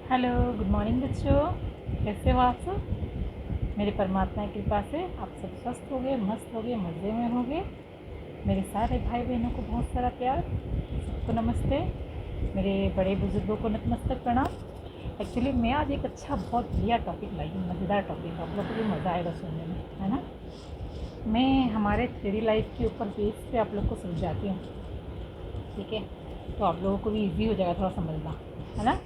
Hello, good morning बच्चों। कैसे हो आप सब? मेरे परमात्मा की कृपा से आप सब स्वस्थ हो गए, मस्त हो गए, मज़े में हो गए। मेरे सारे भाई बहनों को बहुत सारा प्यार, सबको नमस्ते। मेरे बड़े बुजुर्गों को नतमस्तक प्रणाम। एक्चुअली मैं आज एक अच्छा बहुत बढ़िया टॉपिक लाई हूँ, मज़ेदार टॉपिक। आप लोग को भी मज़ा आएगा सुनने में, है ना। मैं हमारे थ्री लाइफ के ऊपर बेस पे आप लोग को समझाती हूँ, ठीक है। तो आप लोगों को भी इजी हो जाएगा थोड़ा समझना, है ना।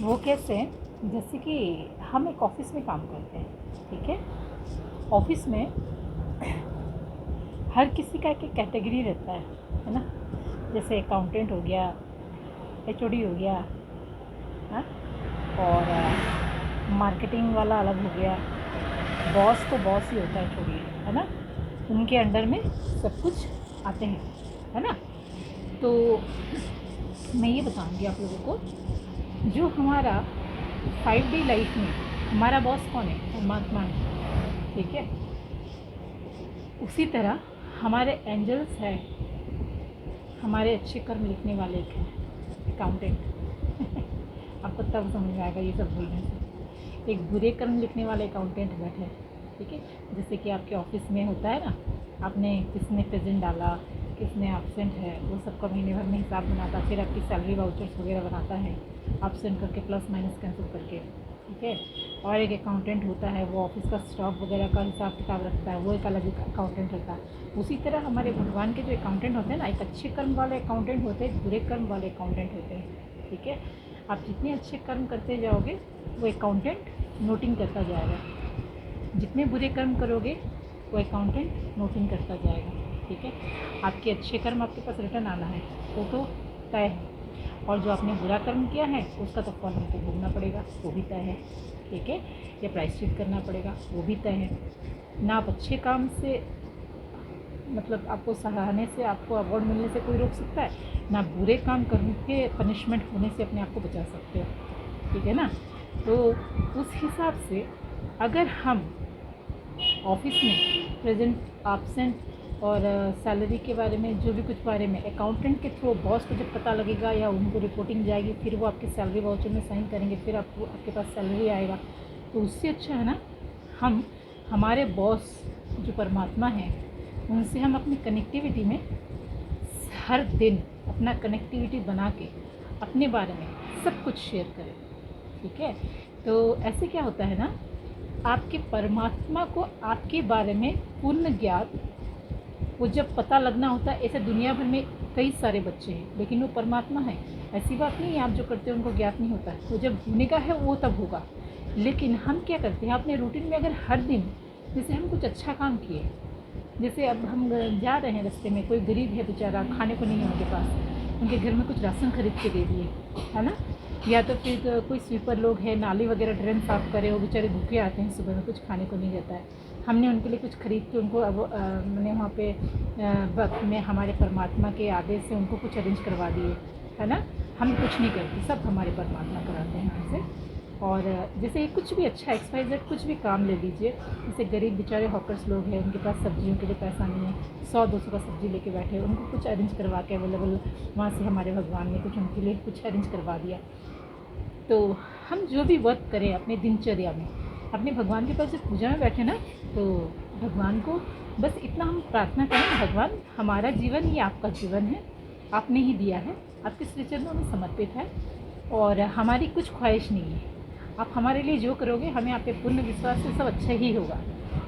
वो कैसे, जैसे कि हम एक ऑफिस में काम करते हैं, ठीक है। ऑफिस में हर किसी का एक एक कैटेगरी रहता है ना। जैसे अकाउंटेंट हो गया, एचओडी हो गया, हाँ। और मार्केटिंग वाला अलग हो गया। बॉस तो बॉस ही होता है, छोड़िए, है ना। उनके अंडर में सब कुछ आते हैं, है ना। तो मैं ये बताऊंगी आप लोगों को, जो हमारा 5D लाइफ में हमारा बॉस कौन है? परमात्मा है, ठीक है। उसी तरह हमारे एंजल्स है, हमारे अच्छे कर्म लिखने वाले एक हैं, अकाउंटेंट। आपको तब समझ में आएगा ये सब बोलने से। एक बुरे कर्म लिखने वाले अकाउंटेंट बैठे हैं, ठीक है। जैसे कि आपके ऑफिस में होता है ना, आपने किसने प्रेजेंट डाला, किसने एब्सेंट है, वो सबका महीने भर में हिसाब बनाता, फिर आपकी सैलरी वाउचर्स वगैरह बनाता है, एब्सेंट करके प्लस माइनस कैंसिल करके, ठीक है। और एक अकाउंटेंट होता है, वो ऑफिस का स्टॉक वगैरह का हिसाब किताब रखता है, वो एक अलग अकाउंटेंट होता है। उसी तरह हमारे भगवान के जो अकाउंटेंट होते हैं ना, एक अच्छे कर्म वाले अकाउंटेंट होते हैं, एक बुरे कर्म वाले अकाउंटेंट होते हैं, ठीक है। आप जितने अच्छे कर्म करते जाओगे वो अकाउंटेंट नोटिंग करता जाएगा, जितने बुरे कर्म करोगे वो अकाउंटेंट नोटिंग करता जाएगा, ठीक है। आपके अच्छे कर्म आपके पास रिटर्न आना है वो तो तय है, और जो आपने बुरा कर्म किया है उसका तो फल हमको भोगना पड़ेगा, वो भी तय है, ठीक है। या प्रायश्चित करना पड़ेगा, वो भी तय है ना। आप अच्छे काम से, मतलब आपको सराहने से, आपको अवार्ड मिलने से कोई रोक सकता है ना, बुरे काम करने के पनिशमेंट होने से अपने आप को बचा सकते हो, ठीक है ना। तो उस हिसाब से अगर हम ऑफिस में प्रेजेंट, एब्सेंट और सैलरी के बारे में, जो भी कुछ बारे में अकाउंटेंट के थ्रू बॉस को जब पता लगेगा या उनको रिपोर्टिंग जाएगी, फिर वो आपके सैलरी वाउचर में साइन करेंगे, फिर आपको आपके पास सैलरी आएगा। तो उससे अच्छा है ना, हम हमारे बॉस जो परमात्मा है उनसे हम अपनी कनेक्टिविटी में हर दिन अपना कनेक्टिविटी बना के अपने बारे में सब कुछ शेयर करें, ठीक है। तो ऐसे क्या होता है ना, आपके परमात्मा को आपके बारे में पूर्ण ज्ञात, वो जब पता लगना होता है, ऐसे दुनिया भर में कई सारे बच्चे हैं लेकिन वो परमात्मा है, ऐसी बात नहीं है आप जो करते हैं उनको ज्ञात नहीं होता है, वो जब होने का है वो तब होगा। लेकिन हम क्या करते हैं अपने रूटीन में, अगर हर दिन जैसे हम कुछ अच्छा काम किए, जैसे अब हम जा रहे हैं रास्ते में, कोई गरीब है बेचारा, खाने को नहीं है उनके पास, उनके घर में कुछ राशन खरीद के दे दिए, है ना। या तो फिर कोई स्वीपर लोग हैं, नाली वगैरह ड्रेन साफ़ करे, वो बेचारे भूखे आते हैं, सुबह में कुछ खाने को नहीं रहता है, हमने उनके लिए कुछ खरीद के उनको अब मैंने वहाँ पे वक्त में हमारे परमात्मा के आदेश से उनको कुछ अरेंज करवा दिए, है ना। हम कुछ नहीं करते, सब हमारे परमात्मा कराते हैं हमसे। और जैसे कुछ भी अच्छा XYZ कुछ भी काम ले लीजिए, जैसे गरीब बेचारे हॉकर्स लोग हैं, उनके पास सब्जियों के लिए पैसा नहीं है, 100-200 का सब्जी लेके बैठे, उनको कुछ अरेंज करवा के अवेलेबल वहाँ से हमारे भगवान ने कुछ उनके लिए कुछ अरेंज करवा दिया। तो हम जो भी वर्क करें अपने दिनचर्या में, अपने भगवान के पास जब पूजा में बैठे ना, तो भगवान को बस इतना हम प्रार्थना करें, भगवान हमारा जीवन ये आपका जीवन है, आपने ही दिया है, आपके श्री चरणों में समर्पित है, और हमारी कुछ ख्वाहिश नहीं है, आप हमारे लिए जो करोगे हमें आप पे पूर्ण विश्वास है, सब अच्छा ही होगा,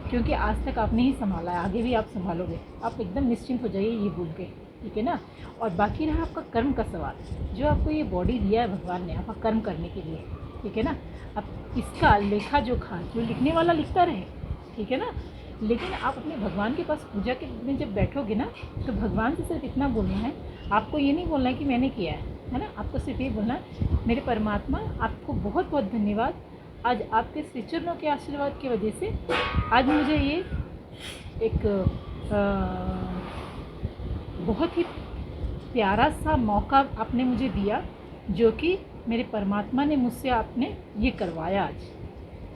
क्योंकि आज तक आपने ही संभाला है, आगे भी आप संभालोगे, आप एकदम निश्चिंत हो जाइए ये बोल के, ठीक है ना। और बाकी रहा आपका कर्म का सवाल, जो आपको ये बॉडी दिया है भगवान ने आपका कर्म करने के लिए, ठीक है ना। अब इसका लेखा जोखा जो लिखने वाला लिखता रहे, ठीक है ना। लेकिन आप अपने भगवान के पास पूजा के में जब बैठोगे ना, तो भगवान से सिर्फ इतना बोलना है, आपको ये नहीं बोलना है कि मैंने किया है ना। आपको सिर्फ ये बोलना है, मेरे परमात्मा आपको बहुत बहुत धन्यवाद, आज आपके श्री चरणों के आशीर्वाद की वजह से आज मुझे ये एक बहुत ही प्यारा सा मौका आपने मुझे दिया, जो कि मेरे परमात्मा ने मुझसे आपने ये करवाया आज,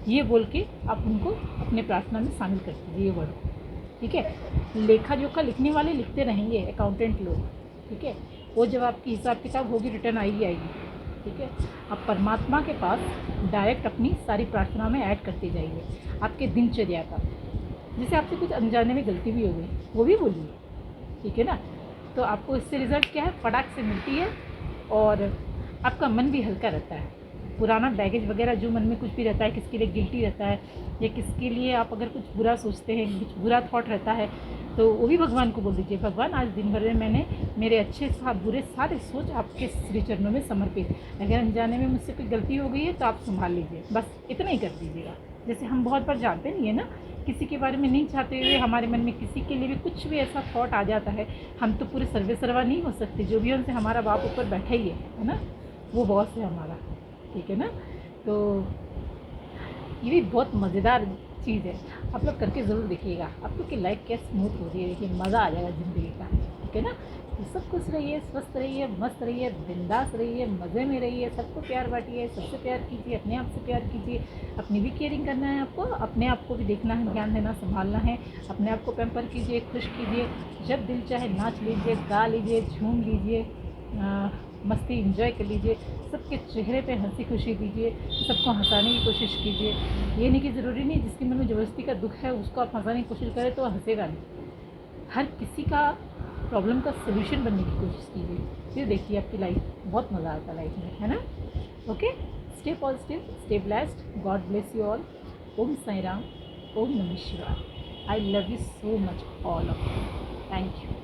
ये बोल के आप उनको अपने प्रार्थना में शामिल कर दीजिए ये वर्ड, ठीक है। लेखा जोखा लिखने वाले लिखते रहेंगे, अकाउंटेंट लोग, ठीक है। वो जब आपकी हिसाब किताब होगी, रिटर्न आएगी आएगी, ठीक है। आप परमात्मा के पास डायरेक्ट अपनी सारी प्रार्थना में ऐड करते जाइए आपके दिनचर्या का। जैसे आपसे कुछ अनजाने में गलती भी हो गई, वो भी बोलिए, ठीक है ना। तो आपको इससे रिज़ल्ट क्या है, फटाक से मिलती है और आपका मन भी हल्का रहता है। पुराना बैगेज वगैरह जो मन में कुछ भी रहता है, किसके लिए गिल्टी रहता है या किसके लिए आप अगर कुछ बुरा सोचते हैं, कुछ बुरा थॉट रहता है, तो वो भी भगवान को बोल दीजिए, भगवान आज दिन भर में मैंने मेरे अच्छे बुरे सारे सोच आपके श्री चरणों में समर्पित। अगर अनजाने में मुझसे कोई गलती हो गई है तो आप संभाल लीजिए, बस इतना ही कर दीजिएगा। जैसे हम बहुत बार जानते नहीं है ना, किसी के बारे में नहीं चाहते हुए हमारे मन में किसी के लिए भी कुछ भी ऐसा थॉट आ जाता है। हम तो पूरे सर्वे सर्वा नहीं हो सकते, जो भी उनसे हमारा बाप ऊपर बैठा ही है ना, वो बॉस है हमारा, ठीक है ना। तो ये भी बहुत मज़ेदार चीज़ है, आप लोग करके ज़रूर देखिएगा। आप लोग की लाइफ क्या स्मूथ हो रही है, देखिए मज़ा आ जाएगा ज़िंदगी का, ठीक है ना। तो सब खुश रहिए, स्वस्थ रहिए, मस्त रहिए, बिंदास रहिए, मज़े में रहिए, सबको प्यार बांटिए, सबसे प्यार कीजिए, अपने आप से प्यार कीजिए। अपनी भी केयरिंग करना है आपको, अपने आप को भी देखना है, ध्यान देना, संभालना है। अपने आप को पैम्पर कीजिए, खुश कीजिए, जब दिल चाहे नाच लीजिए, गा लीजिए, झूम लीजिए, मस्ती इंजॉय कर लीजिए, सबके चेहरे पे हंसी खुशी दीजिए, सबको हंसाने की कोशिश कीजिए। ये नहीं कि ज़रूरी नहीं जिसके मन में ज़बरदस्ती का दुख है उसको आप हंसाने की कोशिश करें तो हंसेगा नहीं। हर किसी का प्रॉब्लम का सलूशन बनने की कोशिश कीजिए, फिर देखिए आपकी लाइफ बहुत मज़ा आता है लाइफ में, है ना। Okay, stay positive, stay blessed, God bless you all. Om Sai Ram, Om नमः शिवाय। I love you so much all of you, thank you.